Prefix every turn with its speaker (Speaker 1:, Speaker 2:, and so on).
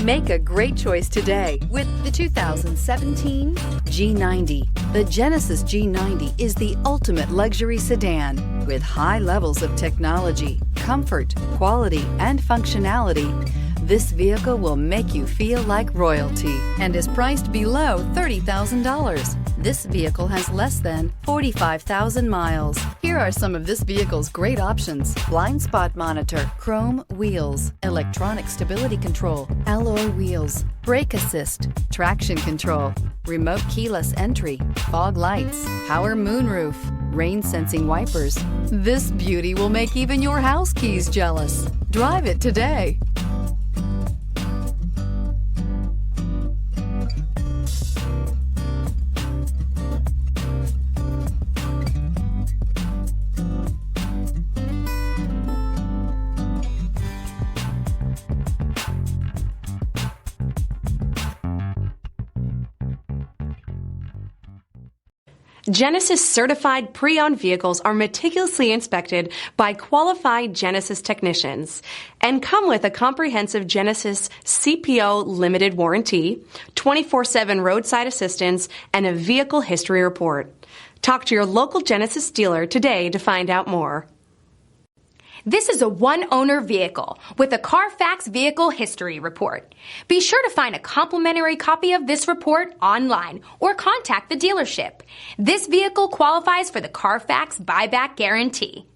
Speaker 1: Make a great choice today with the 2017 G90. The Genesis G90 is the ultimate luxury sedan with high levels of technology, comfort, quality, and functionality. This vehicle will make you feel like royalty and is priced below $30,000. This vehicle has less than 45,000 miles. Here are some of this vehicle's great options: blind spot monitor, chrome wheels, electronic stability control, alloy wheels, brake assist, traction control, remote keyless entry, fog lights, power moonroof, rain sensing wipers. This beauty will make even your house keys jealous. Drive it today.
Speaker 2: Genesis certified pre-owned vehicles are meticulously inspected by qualified Genesis technicians and come with a comprehensive Genesis CPO limited warranty, 24/7 roadside assistance, and a vehicle history report. Talk to your local Genesis dealer today to find out more.
Speaker 3: This is a one-owner vehicle with a CARFAX Vehicle History Report. Be sure to find a complimentary copy of this report online or contact the dealership. This vehicle qualifies for the CARFAX Buyback Guarantee.